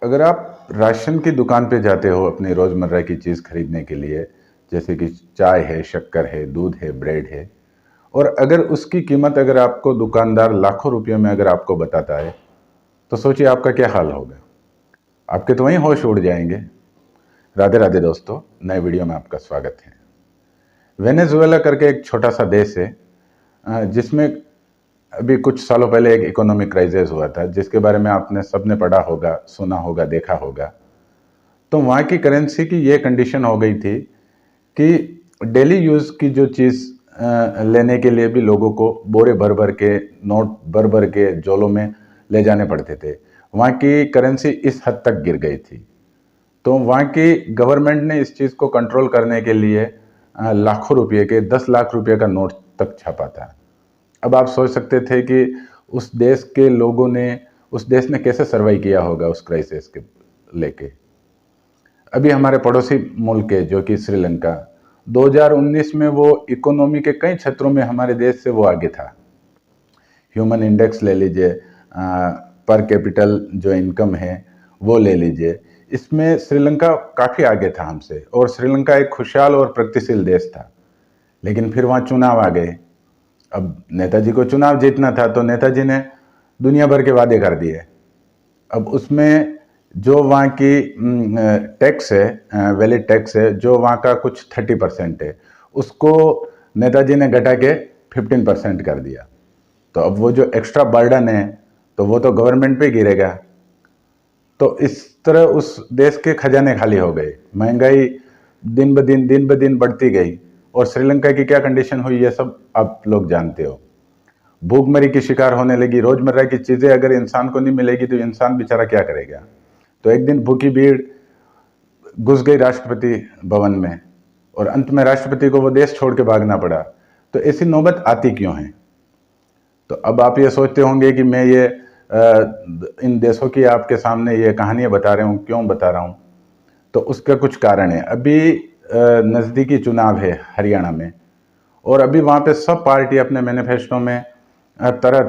अगर आप राशन की दुकान पे जाते हो अपनी रोज़मर्रा की चीज़ खरीदने के लिए, जैसे कि चाय है, शक्कर है, दूध है, ब्रेड है, और अगर उसकी कीमत अगर आपको दुकानदार लाखों रुपयों में अगर आपको बताता है, तो सोचिए आपका क्या हाल होगा। आपके तो वहीं होश उड़ जाएंगे। राधे राधे दोस्तों, नए वीडियो में आपका स्वागत है। वेनेजुएला करके एक छोटा सा देश है, जिसमें अभी कुछ सालों पहले एक इकोनॉमिक क्राइसिस हुआ था, जिसके बारे में आपने सबने पढ़ा होगा, सुना होगा, देखा होगा। तो वहाँ की करेंसी की ये कंडीशन हो गई थी कि डेली यूज़ की जो चीज़ लेने के लिए भी लोगों को बोरे भर भर के, नोट भर भर के जोलों में ले जाने पड़ते थे। वहाँ की करेंसी इस हद तक गिर गई थी। तो वहाँ की गवर्नमेंट ने इस चीज़ को कंट्रोल करने के लिए लाखों रुपए के, 10 लाख रुपए का नोट तक छापा था। अब आप सोच सकते थे कि उस देश के लोगों ने, उस देश ने कैसे सर्वाइव किया होगा उस क्राइसिस के लेके। अभी हमारे पड़ोसी मुल्क है जो कि श्रीलंका, 2019 में वो इकोनॉमी के कई क्षेत्रों में हमारे देश से वो आगे था। ह्यूमन इंडेक्स ले लीजिए, पर कैपिटल जो इनकम है वो ले लीजिए, इसमें श्रीलंका काफ़ी आगे था हमसे, और श्रीलंका एक खुशहाल और प्रगतिशील देश था। लेकिन फिर वहाँ चुनाव आ गए। अब नेताजी को चुनाव जीतना था, तो नेताजी ने दुनिया भर के वादे कर दिए। अब उसमें जो वहाँ की टैक्स है, वैलिड टैक्स है, जो वहाँ का कुछ 30% है, उसको नेताजी ने घटा के 15% कर दिया। तो अब वो जो एक्स्ट्रा बर्डन है, तो वो तो गवर्नमेंट पे गिरेगा। तो इस तरह उस देश के खजाने खाली हो गए, महंगाई दिन ब दिन बढ़ती गई, और श्रीलंका की क्या कंडीशन हुई ये सब आप लोग जानते हो। भूखमरी की शिकार होने लगी। रोजमर्रा की चीजें अगर इंसान को नहीं मिलेगी तो इंसान बेचारा क्या करेगा। तो एक दिन भूखी भीड़ घुस गई राष्ट्रपति भवन में, और अंत में राष्ट्रपति को वो देश छोड़ के भागना पड़ा। तो ऐसी नौबत आती क्यों है। तो अब आप ये सोचते होंगे कि मैं ये इन देशों की आपके सामने ये कहानियां बता रहा हूँ, क्यों बता रहा हूँ। तो उसका कुछ कारण है। अभी नज़दीकी चुनाव है हरियाणा में, और अभी वहाँ पे सब पार्टी अपने मैनिफेस्टो में तरह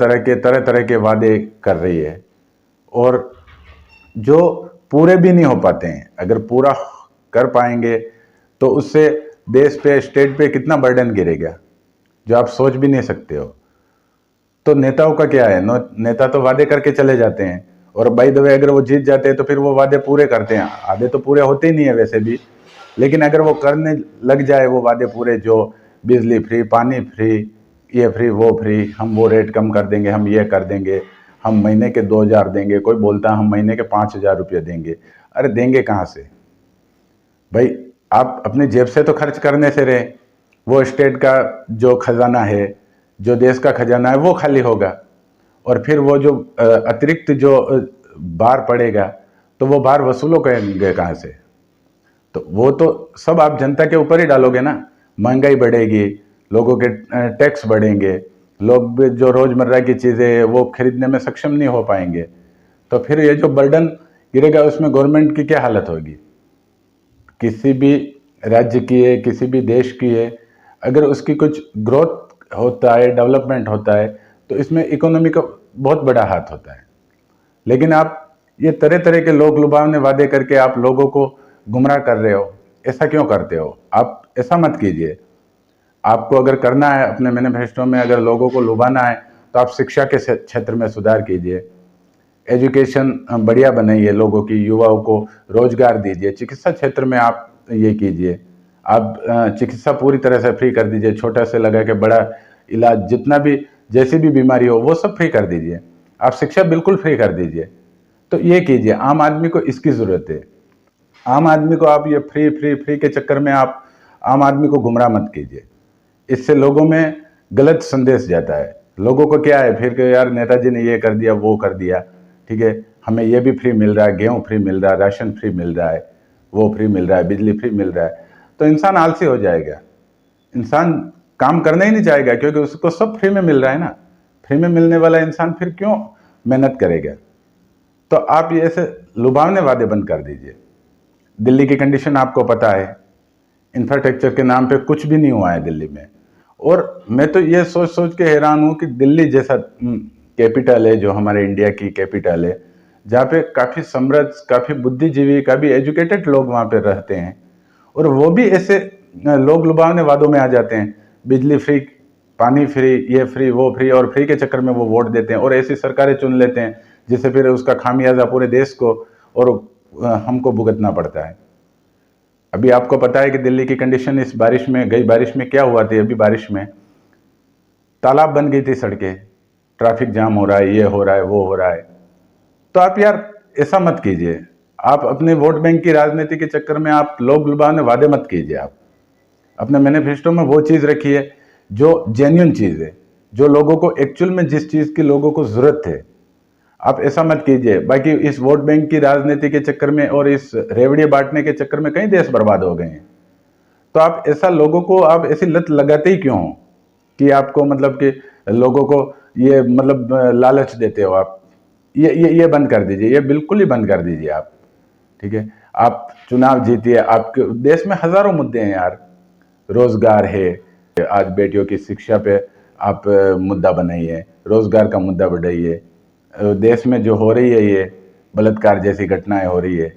तरह के वादे कर रही है, और जो पूरे भी नहीं हो पाते हैं। अगर पूरा कर पाएंगे तो उससे देश पे, स्टेट पे कितना बर्डन गिरेगा, जो आप सोच भी नहीं सकते हो। तो नेताओं का क्या है, नेता तो वादे करके चले जाते हैं, और बाय द वे अगर वो जीत जाते हैं तो फिर वो वादे पूरे करते हैं। आधे तो पूरे होते ही नहीं है वैसे भी, लेकिन अगर वो करने लग जाए वो वादे पूरे, जो बिजली फ्री, पानी फ्री, ये फ्री, वो फ्री, हम वो रेट कम कर देंगे, हम ये कर देंगे, हम महीने के 2,000 देंगे, कोई बोलता है हम महीने के 5,000 रुपये देंगे। अरे देंगे कहाँ से भाई। आप अपनी जेब से तो खर्च करने से रहे, वो स्टेट का जो खजाना है, जो देश का खजाना है, वो खाली होगा, और फिर वो जो अतिरिक्त जो भार पड़ेगा, तो वो भार वसूलो करेंगे कहाँ से। तो वो तो सब आप जनता के ऊपर ही डालोगे ना। महंगाई बढ़ेगी, लोगों के टैक्स बढ़ेंगे, लोग भी जो रोजमर्रा की चीजें वो खरीदने में सक्षम नहीं हो पाएंगे। तो फिर ये जो बर्डन गिरेगा उसमें गवर्नमेंट की क्या हालत होगी। किसी भी राज्य की है, किसी भी देश की है, अगर उसकी कुछ ग्रोथ होता है, डेवलपमेंट होता है, तो इसमें इकोनॉमी का बहुत बड़ा हाथ होता है। लेकिन आप ये तरह तरह के लोग लुभावने वादे करके आप लोगों को गुमराह कर रहे हो। ऐसा क्यों करते हो। आप ऐसा मत कीजिए। आपको अगर करना है अपने मैनिफेस्टो में, अगर लोगों को लुभाना है, तो आप शिक्षा के क्षेत्र में सुधार कीजिए, एजुकेशन बढ़िया बनाइए, लोगों की, युवाओं को रोजगार दीजिए। चिकित्सा क्षेत्र में आप ये कीजिए, आप चिकित्सा पूरी तरह से फ्री कर दीजिए, छोटा से लगा के बड़ा इलाज, जितना भी, जैसी भी बीमारी हो वो सब फ्री कर दीजिए। आप शिक्षा बिल्कुल फ्री कर दीजिए। तो ये कीजिए, आम आदमी को इसकी ज़रूरत है। आम आदमी को आप ये फ्री फ्री फ्री के चक्कर में आप आम आदमी को गुमराह मत कीजिए। इससे लोगों में गलत संदेश जाता है। लोगों को क्या है फिर कि यार नेताजी ने ये कर दिया, वो कर दिया, ठीक है, हमें ये भी फ्री मिल रहा है, गेहूँ फ्री मिल रहा है, राशन फ्री मिल रहा है, वो फ्री मिल रहा है, बिजली फ्री मिल रहा है। तो इंसान आलसी हो जाएगा, इंसान काम करना ही नहीं चाहेगा, क्योंकि उसको सब फ्री में मिल रहा है ना। फ्री में मिलने वाला इंसान फिर क्यों मेहनत करेगा। तो आप ये ऐसे लुभावने वादे बंद कर दीजिए। दिल्ली की कंडीशन आपको पता है, इंफ्रास्ट्रक्चर के नाम पे कुछ भी नहीं हुआ है दिल्ली में। और मैं तो ये सोच सोच के हैरान हूँ कि दिल्ली जैसा कैपिटल है, जो हमारे इंडिया की कैपिटल है, जहाँ पे काफ़ी समृद्ध, काफ़ी बुद्धिजीवी, काफ़ी एजुकेटेड लोग वहाँ पे रहते हैं, और वो भी ऐसे लोग लुभावने वादों में आ जाते हैं, बिजली फ्री, पानी फ्री, ये फ्री, वो फ्री, और फ्री के चक्कर में वो वोट देते हैं और ऐसी सरकारें चुन लेते हैं जिससे फिर उसका खामियाजा पूरे देश को और हमको भुगतना पड़ता है। अभी आपको पता है कि दिल्ली की कंडीशन इस बारिश में, गई बारिश में क्या हुआ थी, अभी बारिश में तालाब बन गई थी सड़कें, ट्रैफिक जाम हो रहा है, ये हो रहा है, वो हो रहा है। तो आप यार ऐसा मत कीजिए, आप अपने वोट बैंक की राजनीति के चक्कर में आप लोग लुभावने वादे मत कीजिए। आप अपने मैनिफेस्टो में वो चीज़ रखिए जो जेन्युइन चीज़ है, जो लोगों को एक्चुअल में, जिस चीज़ की लोगों को ज़रूरत है, आप ऐसा मत कीजिए। बाकी इस वोट बैंक की राजनीति के चक्कर में और इस रेवड़ियाँ बांटने के चक्कर में कई देश बर्बाद हो गए हैं। तो आप ऐसा लोगों को, आप ऐसी लत लगाते ही क्यों हो कि आपको मतलब कि लोगों को ये मतलब लालच देते हो आप। ये बंद कर दीजिए, ये बिल्कुल ही बंद कर दीजिए आप। ठीक है, आप चुनाव जीतिए, आपके देश में हजारों मुद्दे हैं यार, रोजगार है, आज बेटियों की शिक्षा पे आप मुद्दा बनाइए, रोजगार का मुद्दा बढ़ाइए, देश में जो हो रही है ये बलात्कार जैसी घटनाएं हो रही है,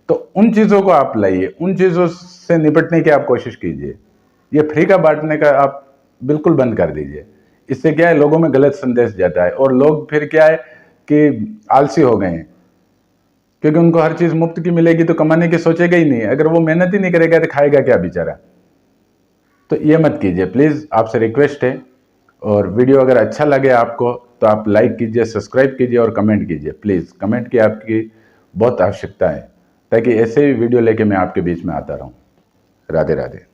तो उन चीज़ों को आप लाइए, उन चीज़ों से निपटने की आप कोशिश कीजिए। ये फ्री का बांटने का आप बिल्कुल बंद कर दीजिए। इससे क्या है, लोगों में गलत संदेश जाता है और लोग फिर क्या है कि आलसी हो गए हैं, क्योंकि उनको हर चीज़ मुफ्त की मिलेगी तो कमाने की सोचेगा ही नहीं। अगर वो मेहनत ही नहीं करेगा तो खाएगा क्या बेचारा। तो ये मत कीजिए प्लीज़, आपसे रिक्वेस्ट है। और वीडियो अगर अच्छा लगे आपको तो आप लाइक कीजिए, सब्सक्राइब कीजिए और कमेंट कीजिए। प्लीज़ कमेंट की आपकी बहुत आवश्यकता है, ताकि ऐसे ही वीडियो लेके मैं आपके बीच में आता रहूं। राधे राधे।